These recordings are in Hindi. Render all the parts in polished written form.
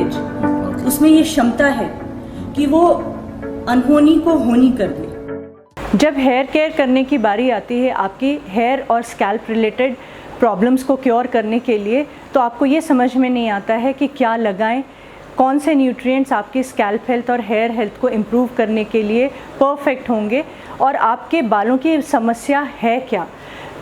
प्रिविलेज, उसमें ये क्षमता है कि वो अनहोनी को होनी कर दे। जब हेयर केयर करने की बारी आती है आपकी हेयर और स्कैल्प रिलेटेड प्रॉब्लम्स को क्योर करने के लिए, तो आपको ये समझ में नहीं आता है कि क्या लगाएं, कौन से न्यूट्रिएंट्स आपकी स्कैल्प हेल्थ और हेयर हेल्थ को इम्प्रूव करने के लिए परफेक्ट होंगे, और आपके बालों की समस्या है क्या।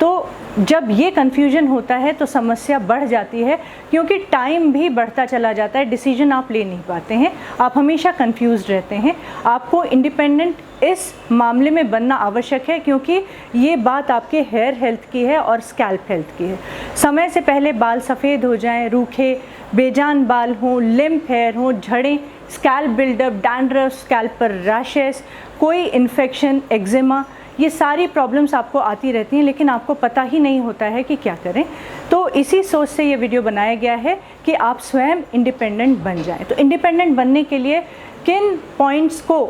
तो जब ये कन्फ्यूजन होता है तो समस्या बढ़ जाती है, क्योंकि टाइम भी बढ़ता चला जाता है, डिसीजन आप ले नहीं पाते हैं, आप हमेशा कंफ्यूज रहते हैं। आपको इंडिपेंडेंट इस मामले में बनना आवश्यक है, क्योंकि ये बात आपके हेयर हेल्थ की है और स्कैल्प हेल्थ की है। समय से पहले बाल सफ़ेद हो जाएं, रूखे बेजान बाल हों, लिम्प हेयर हों, झड़ें, स्कैल्प बिल्डअप, डैंड्रफ, स्कैल्प पर रैशेस, कोई इन्फेक्शन, एक्जिमा, ये सारी प्रॉब्लम्स आपको आती रहती हैं, लेकिन आपको पता ही नहीं होता है कि क्या करें। तो इसी सोच से ये वीडियो बनाया गया है कि आप स्वयं इंडिपेंडेंट बन जाएं। तो इंडिपेंडेंट बनने के लिए किन पॉइंट्स को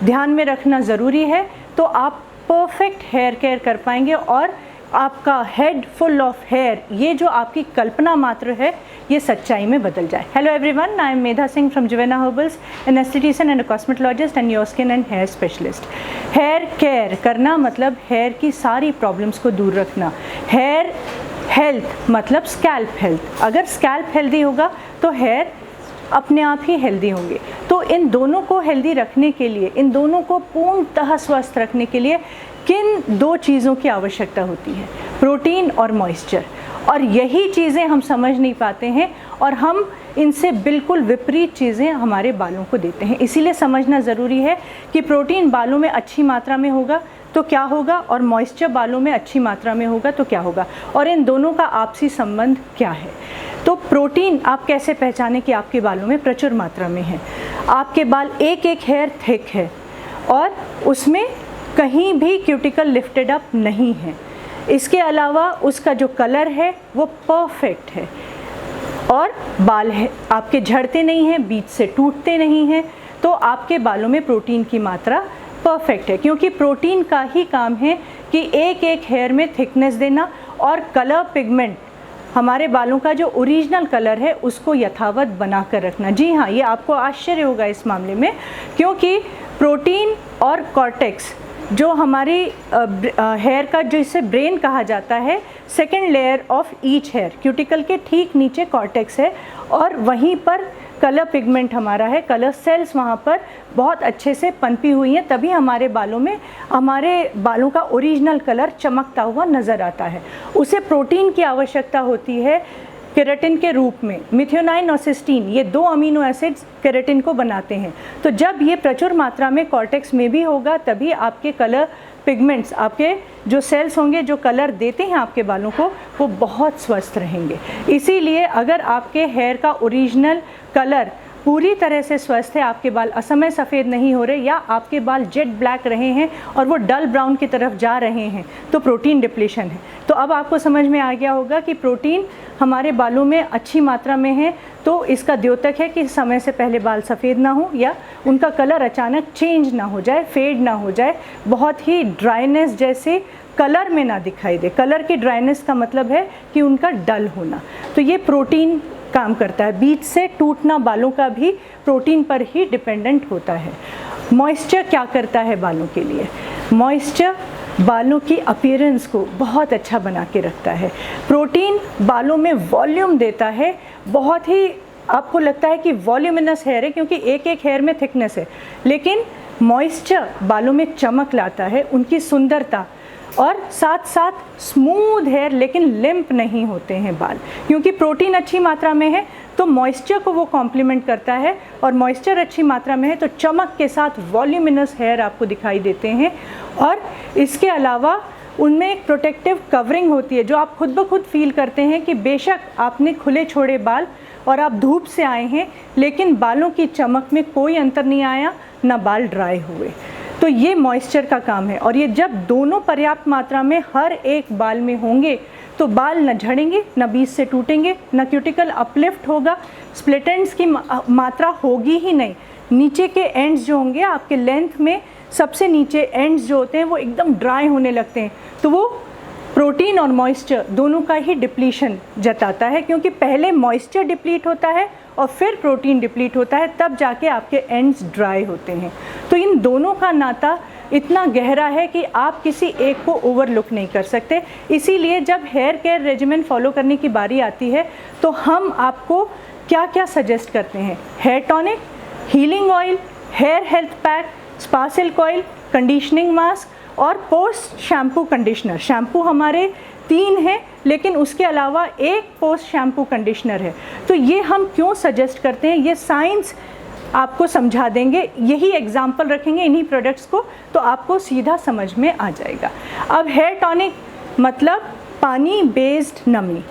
ध्यान में रखना ज़रूरी है, तो आप परफेक्ट हेयर केयर कर पाएंगे और आपका हेड फुल ऑफ हेयर, ये जो आपकी कल्पना मात्र है, ये सच्चाई में बदल जाए। Hello everyone, I am Medha Singh from Juvena Herbals, an aesthetician and cosmetologist and your skin and hair specialist. Hair care करना मतलब हेयर की सारी प्रॉब्लम्स को दूर रखना। हेयर हेल्थ मतलब स्कैल्प हेल्थ। अगर स्कैल्प हेल्दी होगा तो हेयर अपने आप ही हेल्दी होंगे। तो इन दोनों को हेल्दी रखने के लिए, इन दोनों को पूर्णतः स्वस्थ रखने के लिए किन दो चीज़ों की आवश्यकता होती है? प्रोटीन और मॉइस्चर। और यही चीज़ें हम समझ नहीं पाते हैं और हम इनसे बिल्कुल विपरीत चीज़ें हमारे बालों को देते हैं। इसीलिए समझना ज़रूरी है कि प्रोटीन बालों में अच्छी मात्रा में होगा तो क्या होगा, और मॉइस्चर बालों में अच्छी मात्रा में होगा तो क्या होगा, और इन दोनों का आपसी संबंध क्या है। तो प्रोटीन आप कैसे पहचानें कि आपके बालों में प्रचुर मात्रा में है। आपके बाल एक एक हेयर थिक है और उसमें कहीं भी क्यूटिकल लिफ्टेड अप नहीं है। इसके अलावा उसका जो कलर है वो परफेक्ट है और बाल है आपके झड़ते नहीं हैं, बीच से टूटते नहीं हैं, तो आपके बालों में प्रोटीन की मात्रा परफेक्ट है। क्योंकि प्रोटीन का ही काम है कि एक एक हेयर में थिकनेस देना और कलर पिगमेंट, हमारे बालों का जो ओरिजिनल कलर है उसको यथावत बना कर रखना। जी हाँ, ये आपको आश्चर्य होगा इस मामले में, क्योंकि प्रोटीन और कॉर्टेक्स जो हमारी हेयर का, जो इसे ब्रेन कहा जाता है, second layer of each hair, cuticle के ठीक नीचे कॉर्टेक्स है और वहीं पर कलर पिगमेंट हमारा है, कलर सेल्स वहाँ पर बहुत अच्छे से पनपी हुई हैं, तभी हमारे बालों का ओरिजिनल कलर चमकता हुआ नज़र आता है। उसे प्रोटीन की आवश्यकता होती है केराटिन के रूप में। मिथ्योनाइन और सिस्टीन, ये दो अमीनो एसिड्स केराटिन को बनाते हैं। तो जब ये प्रचुर मात्रा में कॉर्टेक्स में भी होगा तभी आपके कलर पिगमेंट्स, आपके जो सेल्स होंगे जो कलर देते हैं आपके बालों को, वो बहुत स्वस्थ रहेंगे। इसीलिए अगर आपके हेयर का ओरिजिनल कलर पूरी तरह से स्वस्थ है, आपके बाल असमय सफ़ेद नहीं हो रहे या आपके बाल जेट ब्लैक रहे हैं और वो डल ब्राउन की तरफ जा रहे हैं, तो प्रोटीन डिप्लीशन है। तो अब आपको समझ में आ गया होगा कि प्रोटीन हमारे बालों में अच्छी मात्रा में है, तो इसका द्योतक है कि समय से पहले बाल सफ़ेद ना हो या उनका कलर अचानक चेंज ना हो जाए, फेड ना हो जाए, बहुत ही ड्राइनेस जैसे कलर में ना दिखाई दे। कलर की ड्राइनेस का मतलब है कि उनका डल होना। तो ये प्रोटीन काम करता है। बीच से टूटना बालों का भी प्रोटीन पर ही डिपेंडेंट होता है। मॉइस्चर क्या करता है बालों के लिए? मॉइस्चर बालों की अपीयरेंस को बहुत अच्छा बना के रखता है। प्रोटीन बालों में वॉल्यूम देता है, बहुत ही आपको लगता है कि वॉल्यूमिनस हेयर है क्योंकि एक एक हेयर में थिकनेस है, लेकिन मॉइस्चर बालों में चमक लाता है, उनकी सुंदरता, और साथ साथ स्मूथ हेयर, लेकिन लिम्प नहीं होते हैं बाल, क्योंकि प्रोटीन अच्छी मात्रा में है तो मॉइस्चर को वो कॉम्प्लीमेंट करता है, और मॉइस्चर अच्छी मात्रा में है तो चमक के साथ वॉल्यूमिनस हेयर आपको दिखाई देते हैं। और इसके अलावा उनमें एक प्रोटेक्टिव कवरिंग होती है जो आप खुद ब खुद फील करते हैं कि बेशक आपने खुले छोड़े बाल और आप धूप से आए हैं, लेकिन बालों की चमक में कोई अंतर नहीं आया, ना बाल ड्राई हुए। तो ये मॉइस्चर का काम है, और ये जब दोनों पर्याप्त मात्रा में हर एक बाल में होंगे तो बाल न झड़ेंगे, न बीच से टूटेंगे, न क्यूटिकल अपलिफ्ट होगा, स्प्लिट एंड्स की मात्रा होगी ही नहीं। नीचे के एंड्स जो होंगे आपके लेंथ में, सबसे नीचे एंड्स जो होते हैं वो एकदम ड्राई होने लगते हैं, तो वो प्रोटीन और मॉइस्चर दोनों का ही डिप्लीशन जताता है, क्योंकि पहले मॉइस्चर डिप्लीट होता है और फिर प्रोटीन डिप्लीट होता है, तब जाके आपके एंड्स ड्राई होते हैं। तो इन दोनों का नाता इतना गहरा है कि आप किसी एक को ओवरलुक नहीं कर सकते। इसीलिए जब हेयर केयर रेजिमेन फॉलो करने की बारी आती है तो हम आपको क्या क्या सजेस्ट करते हैं? Hair tonic, healing oil, hair health pack, spa silk oil, conditioning mask और पोस्ट शैम्पू कंडीशनर। शैम्पू हमारे 3 हैं, लेकिन उसके अलावा एक पोस्ट शैम्पू कंडीशनर है। तो ये हम क्यों सजेस्ट करते हैं, ये साइंस आपको समझा देंगे। यही एग्जाम्पल रखेंगे इन्हीं प्रोडक्ट्स को, तो आपको सीधा समझ में आ जाएगा। अब हेयर टॉनिक मतलब पानी बेस्ड नमी,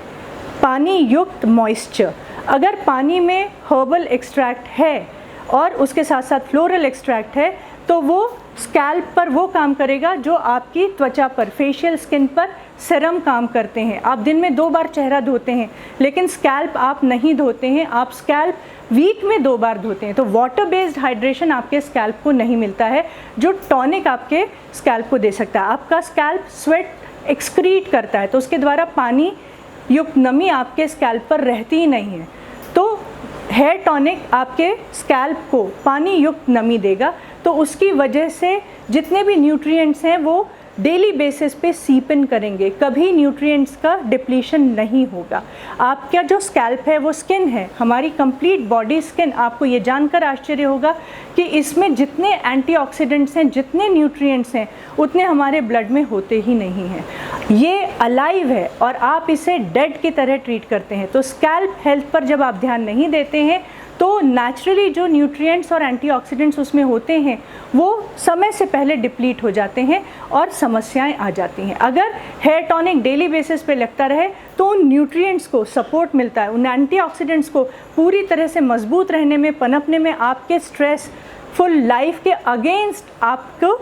पानी युक्त मॉइस्चर। अगर पानी में हर्बल एक्सट्रैक्ट है और उसके साथ साथ फ्लोरल एक्सट्रैक्ट है, तो वो स्कैल्प पर वो काम करेगा जो आपकी त्वचा पर, फेशियल स्किन पर सीरम काम करते हैं। आप दिन में 2 बार चेहरा धोते हैं, लेकिन स्कैल्प आप नहीं धोते हैं, आप स्कैल्प वीक में 2 बार धोते हैं। तो वाटर बेस्ड हाइड्रेशन आपके स्कैल्प को नहीं मिलता है, जो टॉनिक आपके स्कैल्प को दे सकता है। आपका स्कैल्प स्वेट एक्सक्रीट करता है, तो उसके द्वारा पानी युक्त नमी आपके स्कैल्प पर रहती ही नहीं है। तो हेयर टॉनिक आपके स्कैल्प को पानी युक्त नमी देगा, तो उसकी वजह से जितने भी न्यूट्रिएंट्स हैं वो डेली बेसिस पे सीप इन करेंगे, कभी न्यूट्रिएंट्स का डिप्लीशन नहीं होगा। आपका जो स्कैल्प है वो स्किन है, हमारी कंप्लीट बॉडी स्किन। आपको ये जानकर आश्चर्य होगा कि इसमें जितने एंटीऑक्सीडेंट्स हैं, जितने न्यूट्रिएंट्स हैं, उतने हमारे ब्लड में होते ही नहीं हैं। ये अलाइव है और आप इसे डेड की तरह ट्रीट करते हैं। तो स्कैल्प हेल्थ पर जब आप ध्यान नहीं देते हैं तो नेचुरली जो न्यूट्रिएंट्स और एंटीऑक्सीडेंट्स उसमें होते हैं वो समय से पहले डिप्लीट हो जाते हैं और समस्याएं आ जाती हैं। अगर हेयर टॉनिक डेली बेसिस पे लगता रहे तो उन न्यूट्रिएंट्स को सपोर्ट मिलता है, उन एंटीऑक्सीडेंट्स को पूरी तरह से मजबूत रहने में, पनपने में, आपके स्ट्रेस फुल लाइफ के अगेंस्ट आपको,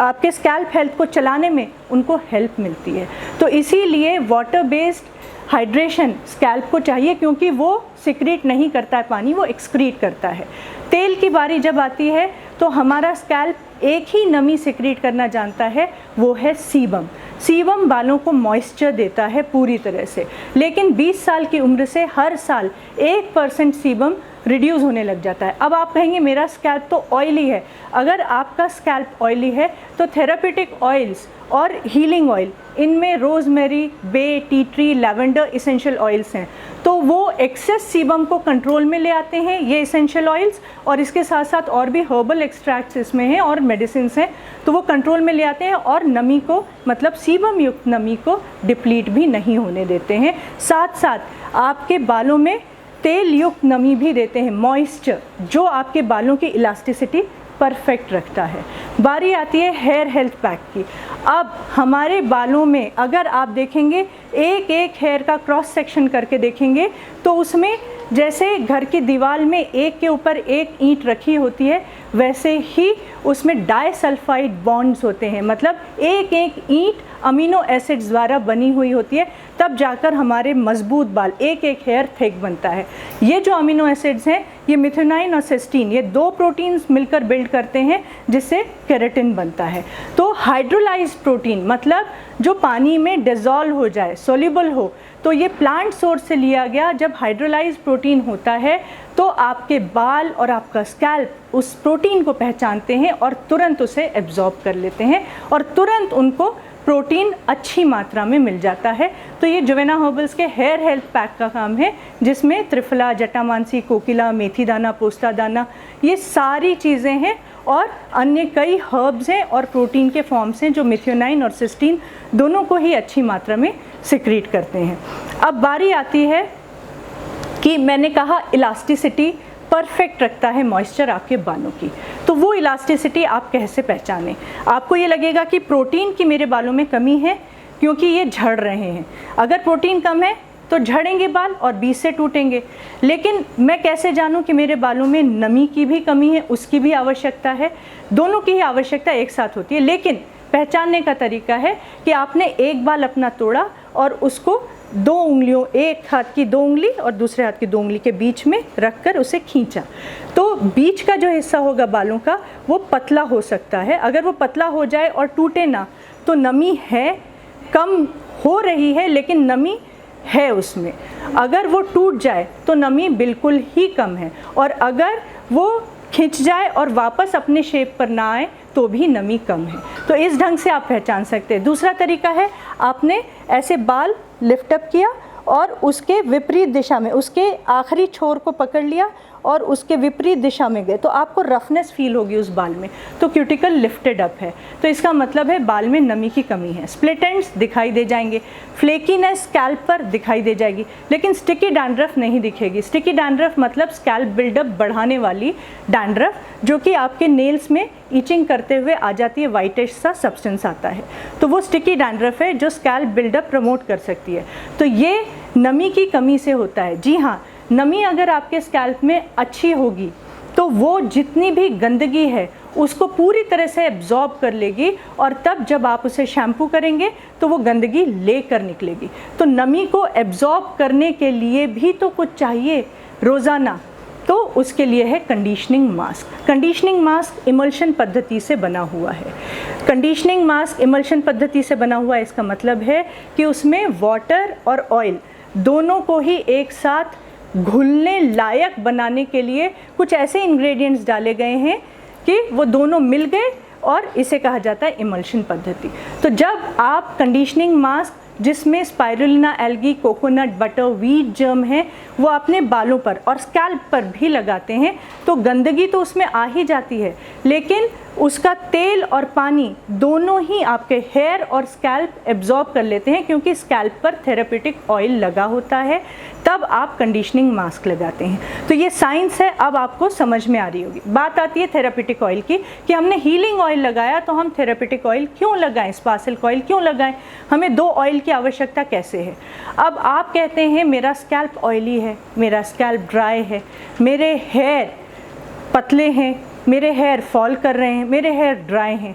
आपके स्कैल्प हेल्थ को चलाने में उनको हेल्प मिलती है। तो इसीलिए वाटर बेस्ड हाइड्रेशन स्कैल्प को चाहिए, क्योंकि वो सिक्रीट नहीं करता है पानी, वो एक्सक्रीट करता है। तेल की बारी जब आती है तो हमारा स्कैल्प एक ही नमी सिक्रीट करना जानता है, वो है सीबम। सीबम बालों को मॉइस्चर देता है पूरी तरह से, लेकिन 20 साल की उम्र से हर साल 1% सीबम रिड्यूस होने लग जाता है। अब आप कहेंगे मेरा स्कैल्प तो ऑयली है। अगर आपका स्कैल्प ऑयली है तो थेराप्यूटिक ऑयल्स और हीलिंग ऑयल, इनमें rosemary, bay, tea tree, lavender essential oils हैं, तो वो एक्सेस सीबम को कंट्रोल में ले आते हैं ये इसेंशियल ऑयल्स, और इसके साथ साथ और भी हर्बल एक्सट्रैक्ट्स इसमें हैं और मेडिसिन्स हैं, तो वो कंट्रोल में ले आते हैं और नमी को, मतलब सीबम युक्त नमी को डिप्लीट भी नहीं होने देते हैं। साथ साथ आपके बालों में तेल युक्त नमी भी देते हैं, मॉइस्चर, जो आपके बालों की इलास्टिसिटी परफेक्ट रखता है। बारी आती है हेयर हेल्थ पैक की। अब हमारे बालों में अगर आप देखेंगे, एक एक हेयर का क्रॉस सेक्शन करके देखेंगे, तो उसमें जैसे घर की दीवार में एक के ऊपर एक ईंट रखी होती है, वैसे ही उसमें डाइसल्फाइड बॉन्ड्स होते हैं। मतलब एक एक ईंट अमीनो एसिड्स द्वारा बनी हुई होती है, तब जाकर हमारे मजबूत बाल, एक एक हेयर थिक बनता है। ये जो अमीनो एसिड्स हैं, ये मिथ्योनाइन और सिस्टीन, ये 2 प्रोटीन्स मिलकर बिल्ड करते हैं, जिससे केराटिन बनता है। तो हाइड्रोलाइज्ड प्रोटीन मतलब जो पानी में डिज़ोल्व हो जाए, सोल्यूबल हो, तो ये प्लांट सोर्स से लिया गया जब हाइड्रोलाइज्ड प्रोटीन होता है, तो आपके बाल और आपका स्कैल्प उस प्रोटीन को पहचानते हैं और तुरंत उसे एब्जॉर्ब कर लेते हैं और तुरंत उनको प्रोटीन अच्छी मात्रा में मिल जाता है। तो ये जुवेना हर्बल्स के हेयर हेल्थ पैक का काम है, जिसमें त्रिफला, जटामांसी, कोकिला, मेथी दाना, पोस्ता दाना, ये सारी चीज़ें हैं और अन्य कई हर्ब्स हैं और प्रोटीन के फॉर्म्स हैं जो मिथ्योनाइन और सिस्टीन दोनों को ही अच्छी मात्रा में सिक्रीट करते हैं। अब बारी आती है कि मैंने कहा इलास्टिसिटी परफेक्ट रखता है मॉइस्चर आपके बालों की, तो वो इलास्टिसिटी आप कैसे पहचानें? आपको ये लगेगा कि प्रोटीन की मेरे बालों में कमी है क्योंकि ये झड़ रहे हैं। अगर प्रोटीन कम है तो झड़ेंगे बाल और बीच से टूटेंगे, लेकिन मैं कैसे जानूं कि मेरे बालों में नमी की भी कमी है, उसकी भी आवश्यकता है? दोनों की ही आवश्यकता एक साथ होती है, लेकिन पहचानने का तरीका है कि आपने एक बाल अपना तोड़ा और उसको 2 उंगलियों, एक हाथ की 2 उंगली और दूसरे हाथ की 2 उंगली के बीच में रखकर उसे खींचा, तो बीच का जो हिस्सा होगा बालों का वो पतला हो सकता है। अगर वो पतला हो जाए और टूटे ना, तो नमी है, कम हो रही है लेकिन नमी है उसमें। अगर वो टूट जाए तो नमी बिल्कुल ही कम है, और अगर वो खिंच जाए और वापस अपने शेप पर ना आए तो भी नमी कम है। तो इस ढंग से आप पहचान सकते हैं। दूसरा तरीका है, आपने ऐसे बाल लिफ्ट अप किया और उसके विपरीत दिशा में उसके आखिरी छोर को पकड़ लिया और उसके विपरीत दिशा में गए, तो आपको रफनेस फील होगी उस बाल में, तो क्यूटिकल लिफ्टेड अप है। तो इसका मतलब है बाल में नमी की कमी है। स्प्लिट एंड्स दिखाई दे जाएंगे, फ्लेकीनेस स्कैल्प पर दिखाई दे जाएगी, लेकिन स्टिकी डैंड्रफ नहीं दिखेगी। स्टिकी डैंड्रफ मतलब स्कैल्प बिल्डअप बढ़ाने वाली डैंड्रफ, जो कि आपके नेल्स में ईचिंग करते हुए आ जाती है, वाइटिश सा सब्सटेंस आता है, तो वो स्टिकी डैंड्रफ है जो स्कैल्प बिल्डअप प्रमोट कर सकती है। तो ये नमी की कमी से होता है। जी हाँ, नमी अगर आपके स्कैल्प में अच्छी होगी तो वो जितनी भी गंदगी है उसको पूरी तरह से एब्जॉर्ब कर लेगी, और तब जब आप उसे शैम्पू करेंगे तो वो गंदगी लेकर निकलेगी। तो नमी को एब्जॉर्ब करने के लिए भी तो कुछ चाहिए रोज़ाना, तो उसके लिए है conditioning mask. Conditioning mask emulsion पद्धति से बना हुआ है। कंडीशनिंग मास्क इमल्शन पद्धति से बना हुआ है, इसका मतलब है कि उसमें वाटर और ऑयल दोनों को ही एक साथ घुलने लायक बनाने के लिए कुछ ऐसे इंग्रेडिएंट्स डाले गए हैं कि वो दोनों मिल गए, और इसे कहा जाता है इमल्शन पद्धति। तो जब आप कंडीशनिंग मास्क जिसमें spirulina algae, coconut butter, wheat germ है, वो अपने बालों पर और स्कैल्प पर भी लगाते हैं, तो गंदगी तो उसमें आ ही जाती है, लेकिन उसका तेल और पानी दोनों ही आपके हेयर और स्कैल्प एब्जॉर्ब कर लेते हैं, क्योंकि स्कैल्प पर थेरेपेटिक ऑयल लगा होता है, तब आप कंडीशनिंग मास्क लगाते हैं। तो ये साइंस है, अब आपको समझ में आ रही होगी। बात आती है थेरेपेटिक ऑयल की, कि हमने हीलिंग ऑयल लगाया तो हम थेरेपेटिक ऑयल क्यों लगाएं, स्पा सिल्क ऑयल क्यों लगाएं, हमें 2 ऑयल की आवश्यकता कैसे है। अब आप कहते हैं मेरा स्कैल्प ऑयली है, मेरा स्कैल्प ड्राई है, मेरे हेयर पतले हैं, मेरे हेयर फॉल कर रहे हैं, मेरे हेयर ड्राई हैं।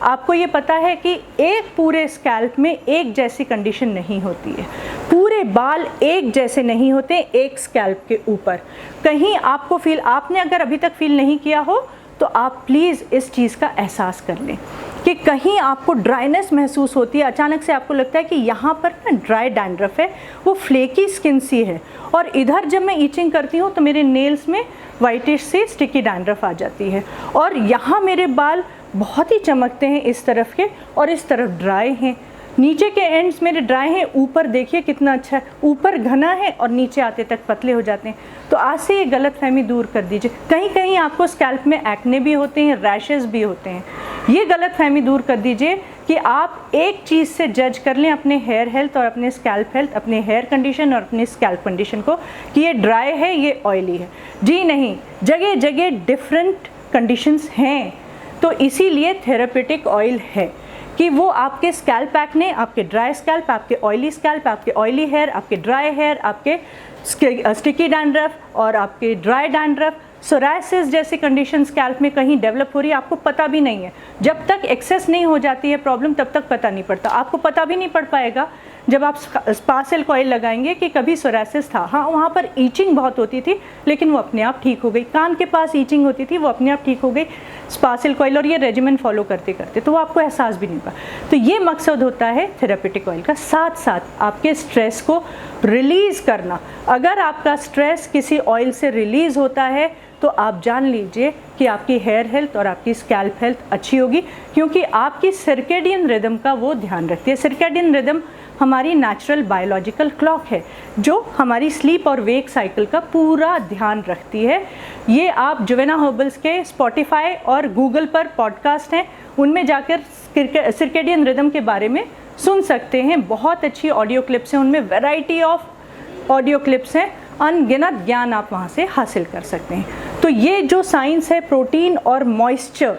आपको ये पता है कि एक पूरे स्कैल्प में एक जैसी कंडीशन नहीं होती है, पूरे बाल एक जैसे नहीं होते एक स्कैल्प के ऊपर। कहीं आपको फील, आपने अगर अभी तक फील नहीं किया हो तो आप प्लीज़ इस चीज़ का एहसास कर लें कि कहीं आपको ड्राइनेस महसूस होती है, अचानक से आपको लगता है कि यहाँ पर ना ड्राई डैंड्रफ है, वो फ्लेकी स्किन सी है, और इधर जब मैं ईचिंग करती हूँ तो मेरे नेल्स में वाइटिश से स्टिकी डैंड्रफ आ जाती है, और यहाँ मेरे बाल बहुत ही चमकते हैं इस तरफ के, और इस तरफ ड्राई हैं, नीचे के एंड्स मेरे ड्राई हैं, ऊपर देखिए कितना अच्छा है, ऊपर घना है और नीचे आते तक पतले हो जाते हैं। तो आज से ये गलतफहमी दूर कर दीजिए। कहीं कहीं आपको स्कैल्प में एक्ने भी होते हैं, रैशेस भी होते हैं, ये गलतफहमी दूर कर दीजिए कि आप एक चीज़ से जज कर लें अपने हेयर हेल्थ और अपने स्कैल्प हेल्थ, अपने हेयर कंडीशन और अपने स्कैल्प कंडीशन को, कि ये ड्राई है, ये ऑयली है। जी नहीं, जगह जगह डिफरेंट कंडीशंस हैं, तो इसीलिए थेरेपेटिक ऑयल है कि वो आपके स्कैल्प एक्ने, आपके ड्राई स्कैल्प, आपके ऑयली स्कैल्प, आपके ऑयली हेयर, आपके ड्राई हेयर, आपके स्टिकी डैंड्रफ और आपके ड्राई डैंड्रफ, सोरायसिस जैसी कंडीशन स्कैल्प में कहीं डेवलप हो रही है, आपको पता भी नहीं है। जब तक एक्सेस नहीं हो जाती है प्रॉब्लम, तब तक पता नहीं पड़ता। आपको पता भी नहीं पड़ पाएगा जब आप स्पा सिल्क ऑयल लगाएंगे कि कभी सोरायसिस था। हाँ, वहाँ पर ईचिंग बहुत होती थी, लेकिन वो अपने आप ठीक हो गई। कान के पास ईचिंग होती थी, वो अपने आप ठीक हो गई स्पा सिल्क ऑयल और ये रेजिमेंट फॉलो करते करते, तो वो आपको एहसास भी नहीं होगा। तो ये मकसद होता है थेरेपेटिक ऑयल का, साथ साथ आपके स्ट्रेस को रिलीज़ करना। अगर आपका स्ट्रेस किसी ऑयल से रिलीज़ होता है तो आप जान लीजिए कि आपकी हेयर हेल्थ और आपकी स्कैल्प हेल्थ अच्छी होगी, क्योंकि आपकी सर्केडियन रिदम का वो ध्यान रखती है। सर्केडियन रिदम हमारी नेचुरल बायोलॉजिकल क्लॉक है जो हमारी स्लीप और वेक साइकिल का पूरा ध्यान रखती है। ये आप जुवेना हर्बल्स के स्पॉटिफाई और गूगल पर पॉडकास्ट हैं, उनमें जाकर सर्केडियन रिदम के बारे में सुन सकते हैं। बहुत अच्छी ऑडियो क्लिप्स हैं, उनमें वैरायटी ऑफ ऑडियो क्लिप्स हैं, अनगिनत ज्ञान आप वहाँ से हासिल कर सकते हैं। तो ये जो साइंस है प्रोटीन और मॉइस्चर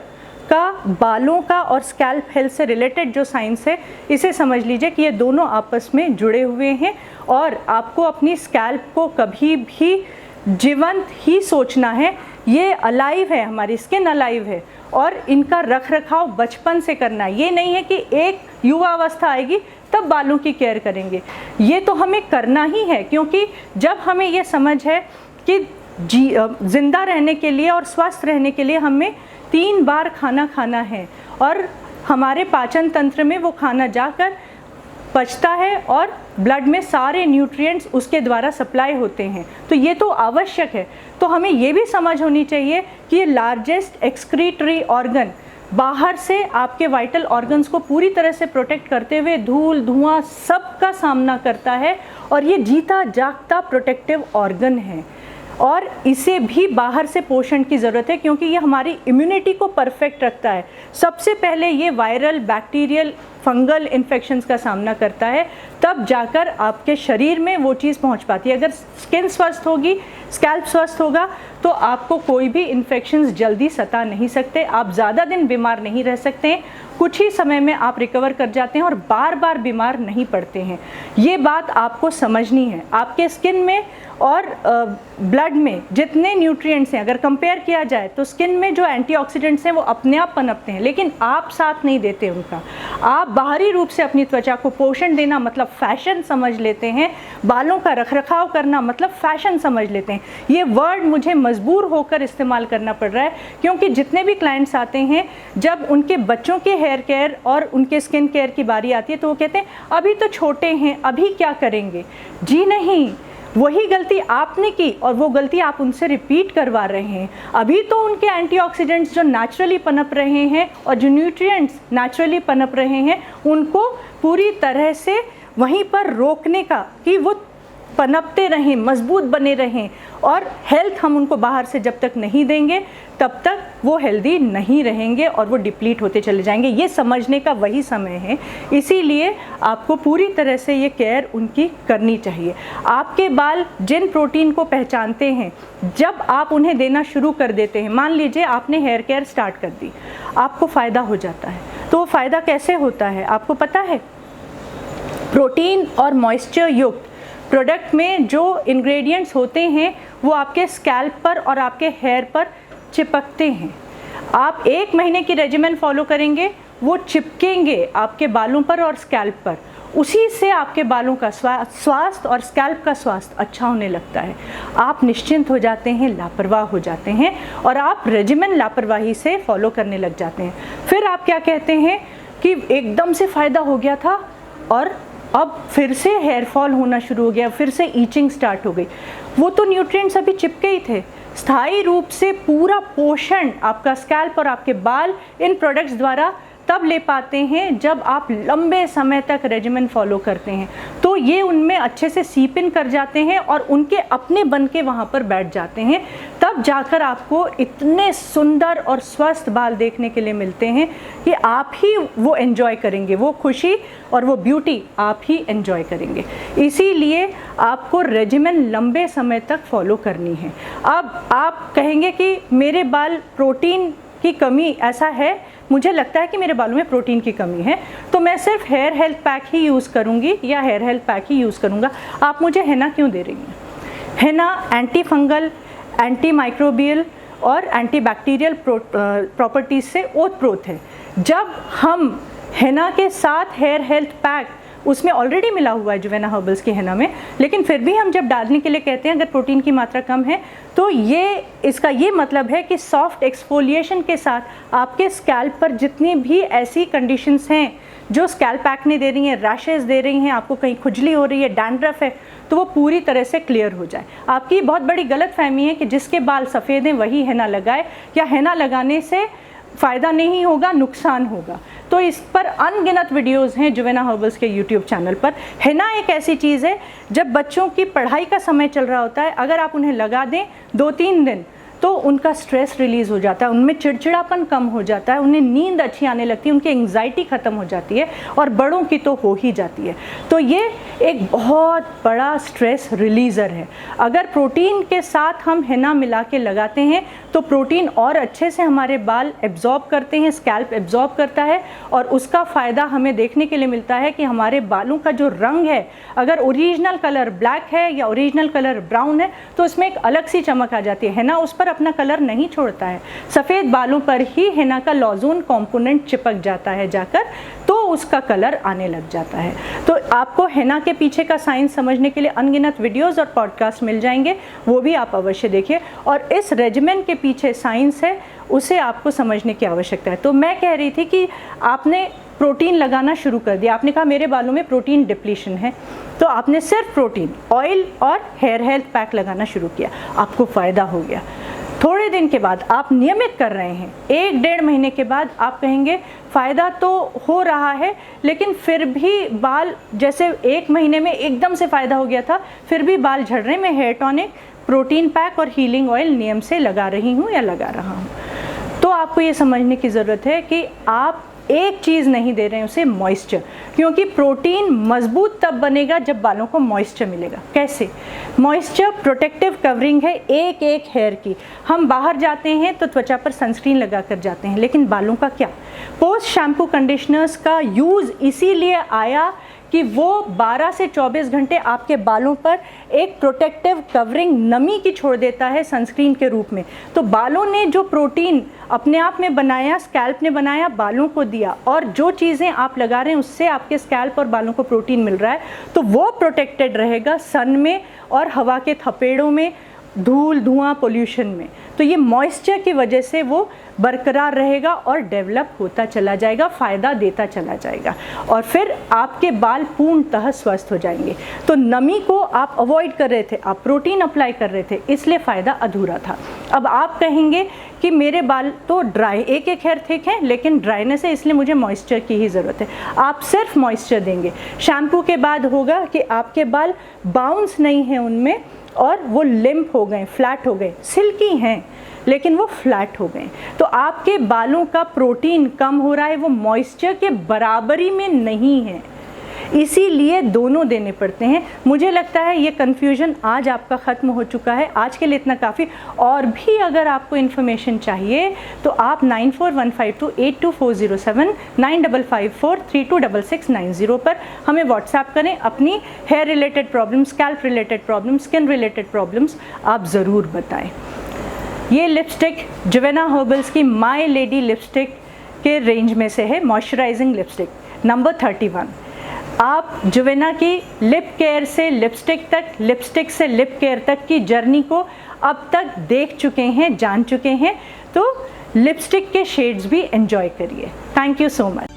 का, बालों का और स्कैल्प हेल्थ से रिलेटेड जो साइंस है, इसे समझ लीजिए कि ये दोनों आपस में जुड़े हुए हैं, और आपको अपनी स्कैल्प को कभी भी जीवंत ही सोचना है। ये अलाइव है, हमारी स्किन अलाइव है, और इनका रख रखाव बचपन से करना है। ये नहीं है कि एक युवा अवस्था आएगी तब बालों की केयर करेंगे, ये तो हमें करना ही है, क्योंकि जब हमें ये समझ है कि जिंदा रहने के लिए और स्वस्थ रहने के लिए हमें 3 बार खाना खाना है, और हमारे पाचन तंत्र में वो खाना जाकर पचता है और ब्लड में सारे न्यूट्रिएंट्स उसके द्वारा सप्लाई होते हैं। तो ये तो आवश्यक है। तो हमें ये भी समझ होनी चाहिए कि ये लार्जेस्ट एक्सक्रीटरी ऑर्गन बाहर से आपके वाइटल ऑर्गन्स को पूरी तरह से प्रोटेक्ट करते हुए धूल धुआं सब का सामना करता है, और ये जीता जागता प्रोटेक्टिव ऑर्गन है, और इसे भी बाहर से पोषण की ज़रूरत है, क्योंकि ये हमारी इम्यूनिटी को परफेक्ट रखता है। सबसे पहले ये वायरल, बैक्टीरियल, फंगल इन्फेक्शंस का सामना करता है, तब जाकर आपके शरीर में वो चीज़ पहुंच पाती है। अगर स्किन स्वस्थ होगी, स्कैल्प स्वस्थ होगा, तो आपको कोई भी इन्फेक्शंस जल्दी सता नहीं सकते, आप ज़्यादा दिन बीमार नहीं रह सकते हैं, कुछ ही समय में आप रिकवर कर जाते हैं और बार बार बीमार नहीं पड़ते हैं। ये बात आपको समझनी है। आपके स्किन में और ब्लड में जितने न्यूट्रिएंट्स हैं, अगर कंपेयर किया जाए तो स्किन में जो एंटीऑक्सीडेंट्स हैं वो अपने आप पनपते हैं, लेकिन आप साथ नहीं देते उनका। आप बाहरी रूप से अपनी त्वचा को पोषण देना मतलब फैशन समझ लेते हैं, बालों का रखरखाव करना मतलब फैशन समझ लेते हैं। ये वर्ड मुझे मजबूर होकर इस्तेमाल करना पड़ रहा है, क्योंकि जितने भी क्लाइंट्स आते हैं, जब उनके बच्चों के हेयर केयर और उनके स्किन केयर की बारी आती है तो वो कहते हैं अभी तो छोटे हैं, अभी क्या करेंगे। जी नहीं, वही गलती आपने की और वो गलती आप उनसे रिपीट करवा रहे हैं। अभी तो उनके एंटीऑक्सीडेंट्स जो नेचुरली पनप रहे हैं और जो न्यूट्रिएंट्स नेचुरली पनप रहे हैं, उनको पूरी तरह से वहीं पर रोकने का, कि वो पनपते रहें, मजबूत बने रहें, और हेल्थ हम उनको बाहर से जब तक नहीं देंगे तब तक वो हेल्दी नहीं रहेंगे और वो डिप्लीट होते चले जाएंगे। ये समझने का वही समय है, इसीलिए आपको पूरी तरह से ये केयर उनकी करनी चाहिए। आपके बाल जिन प्रोटीन को पहचानते हैं, जब आप उन्हें देना शुरू कर देते हैं, मान लीजिए आपने हेयर केयर स्टार्ट कर दी, आपको फ़ायदा हो जाता है। तो वो फ़ायदा कैसे होता है आपको पता है? प्रोटीन और मॉइस्चर युक्त प्रोडक्ट में जो इंग्रेडिएंट्स होते हैं वो आपके स्कैल्प पर और आपके हेयर पर चिपकते हैं। आप 1 महीने की रेजिमेन फॉलो करेंगे, वो चिपकेंगे आपके बालों पर और स्कैल्प पर। उसी से आपके बालों का स्वास्थ्य और स्कैल्प का स्वास्थ्य अच्छा होने लगता है। आप निश्चिंत हो जाते हैं, लापरवाह हो जाते हैं, और आप रेजिमेन लापरवाही से फॉलो करने लग जाते हैं। फिर आप क्या कहते हैं कि एकदम से फ़ायदा हो गया था और अब फिर से हेयर फॉल होना शुरू हो गया, फिर से ईचिंग स्टार्ट हो गई। वो तो न्यूट्रिएंट्स अभी चिपके ही थे। स्थायी रूप से पूरा पोषण आपका स्कैल्प और आपके बाल इन प्रोडक्ट्स द्वारा तब ले पाते हैं जब आप लंबे समय तक रेजिमेन फॉलो करते हैं। तो ये उनमें अच्छे से सीप इन कर जाते हैं और उनके अपने बन के वहाँ पर बैठ जाते हैं। तब जाकर आपको इतने सुंदर और स्वस्थ बाल देखने के लिए मिलते हैं कि आप ही वो एंजॉय करेंगे, वो खुशी और वो ब्यूटी आप ही एंजॉय करेंगे। इसीलिए आपको रेजिमेन लंबे समय तक फॉलो करनी है। अब आप कहेंगे कि मेरे बाल प्रोटीन की कमी, ऐसा है, मुझे लगता है कि मेरे बालों में प्रोटीन की कमी है, तो मैं सिर्फ हेयर हेल्थ पैक ही यूज़ करूँगी या हेयर हेल्थ पैक ही यूज़ करूँगा। आप मुझे हेना क्यों दे रही हैं? हेना एंटी फंगल, एंटी माइक्रोबियल और एंटी बैक्टीरियल प्रॉपर्टीज़ से ओतप्रोत है। जब हम हेना के साथ हेयर हेल्थ पैक, उसमें ऑलरेडी मिला हुआ है जुवेना हर्बल्स की हेना में, लेकिन फिर भी हम जब डालने के लिए कहते हैं अगर प्रोटीन की मात्रा कम है, तो इसका ये मतलब है कि सॉफ्ट एक्सफोलिएशन के साथ आपके स्कैल्प पर जितनी भी ऐसी कंडीशंस हैं जो स्कैल्प एक्ने दे रही हैं, रैशेस दे रही हैं, आपको कहीं खुजली हो रही है, डैंड्रफ है, तो वो पूरी तरह से क्लियर हो जाए। आपकी बहुत बड़ी गलतफहमी है कि जिसके बाल सफ़ेद हैं वही हेना लगाए, या हेना लगाने से फ़ायदा नहीं होगा, नुकसान होगा। तो इस पर अनगिनत वीडियोस हैं जुवेना हर्बल्स के यूट्यूब चैनल पर। हेना एक ऐसी चीज़ है, जब बच्चों की पढ़ाई का समय चल रहा होता है, अगर आप उन्हें लगा दें 2-3 दिन, तो उनका स्ट्रेस रिलीज़ हो जाता है, उनमें चिड़चिड़ापन कम हो जाता है, उन्हें नींद अच्छी आने लगती है, उनकी एंग्जाइटी ख़त्म हो जाती है, और बड़ों की तो हो ही जाती है। तो ये एक बहुत बड़ा स्ट्रेस रिलीज़र है। अगर प्रोटीन के साथ हम हेना मिला के लगाते हैं तो प्रोटीन और अच्छे से हमारे बाल एब्जॉर्ब करते हैं, स्कैल्प एब्जॉर्ब करता है, और उसका फ़ायदा हमें देखने के लिए मिलता है कि हमारे बालों का जो रंग है, अगर ओरिजिनल कलर ब्लैक है या ओरिजिनल कलर ब्राउन है, तो उसमें एक अलग सी चमक आ जाती है। हेना उस पर अपना कलर नहीं छोड़ता है, सफ़ेद बालों पर ही हेना का लॉजोन कंपोनेंट चिपक जाता है जाकर, तो उसका कलर आने लग जाता है। तो आपको हेना के पीछे का साइंस समझने के लिए अनगिनत वीडियोस और पॉडकास्ट मिल जाएंगे, वो भी आप अवश्य देखिए। और इस रेजिमेन के पीछे साइंस है, उसे आपको समझने की आवश्यकता है। तो मैं कह रही थी कि आपने प्रोटीन लगाना शुरू कर दिया, आपने कहा मेरे बालों में प्रोटीन डिप्लीशन है, तो आपने सिर्फ प्रोटीन ऑयल और हेयर हेल्थ पैक लगाना शुरू किया, आपको फ़ायदा हो गया। थोड़े दिन के बाद आप नियमित कर रहे हैं, 1-1.5 महीने के बाद आप कहेंगे फ़ायदा तो हो रहा है, लेकिन फिर भी बाल, जैसे 1 महीने में एकदम से फ़ायदा हो गया था, फिर भी बाल झड़ रहे हैं, मैं हेयर टॉनिक, प्रोटीन पैक और हीलिंग ऑयल नियम से लगा रही हूँ या लगा रहा हूँ। तो आपको ये समझने की ज़रूरत है कि आप एक चीज़ नहीं दे रहे हैं उसे, मॉइस्चर, क्योंकि प्रोटीन मजबूत तब बनेगा जब बालों को मॉइस्चर मिलेगा। कैसे? मॉइस्चर प्रोटेक्टिव कवरिंग है एक एक हेयर की। हम बाहर जाते हैं तो त्वचा पर सनस्क्रीन लगा कर जाते हैं, लेकिन बालों का क्या? पोस्ट शैम्पू कंडीशनर्स का यूज़ इसीलिए आया कि वो 12 से 24 घंटे आपके बालों पर एक प्रोटेक्टिव कवरिंग नमी की छोड़ देता है सनस्क्रीन के रूप में। तो बालों ने जो प्रोटीन अपने आप में बनाया, स्कैल्प ने बनाया, बालों को दिया, और जो चीज़ें आप लगा रहे हैं उससे आपके स्कैल्प और बालों को प्रोटीन मिल रहा है, तो वो प्रोटेक्टेड रहेगा सन में और हवा के थपेड़ों में, धूल, धुआं, पोल्यूशन में। तो ये मॉइस्चर की वजह से वो बरकरार रहेगा और डेवलप होता चला जाएगा, फ़ायदा देता चला जाएगा, और फिर आपके बाल पूर्णतः स्वस्थ हो जाएंगे। तो नमी को आप अवॉइड कर रहे थे, आप प्रोटीन अप्लाई कर रहे थे, इसलिए फ़ायदा अधूरा था। अब आप कहेंगे कि मेरे बाल तो ड्राई, एक एक हेयर थिक है, लेकिन ड्राइनेस है, इसलिए मुझे मॉइस्चर की ही ज़रूरत है। आप सिर्फ मॉइस्चर देंगे, शैम्पू के बाद होगा कि आपके बाल बाउंस नहीं है उनमें, और वो लिम्प हो गए, फ्लैट हो गए, सिल्की हैं लेकिन वो फ्लैट हो गए। तो आपके बालों का प्रोटीन कम हो रहा है, वो मॉइस्चर के बराबरी में नहीं है, इसीलिए दोनों देने पड़ते हैं। मुझे लगता है ये कन्फ्यूजन आज आपका ख़त्म हो चुका है। आज के लिए इतना काफ़ी। और भी अगर आपको इन्फॉर्मेशन चाहिए तो आप 9415282407 9554326690 पर हमें व्हाट्सएप करें। अपनी hair related problems, scalp related problems, skin related problems आप ज़रूर बताएं। ये लिपस्टिक जुवेना हर्बल्स की माय लेडी लिपस्टिक के रेंज में से है, मॉइस्चराइजिंग लिपस्टिक नंबर 31। आप जुवेना की लिप केयर से लिपस्टिक तक, लिपस्टिक से लिप केयर तक की जर्नी को अब तक देख चुके हैं, जान चुके हैं, तो लिपस्टिक के शेड्स भी एंजॉय करिए। Thank you so much.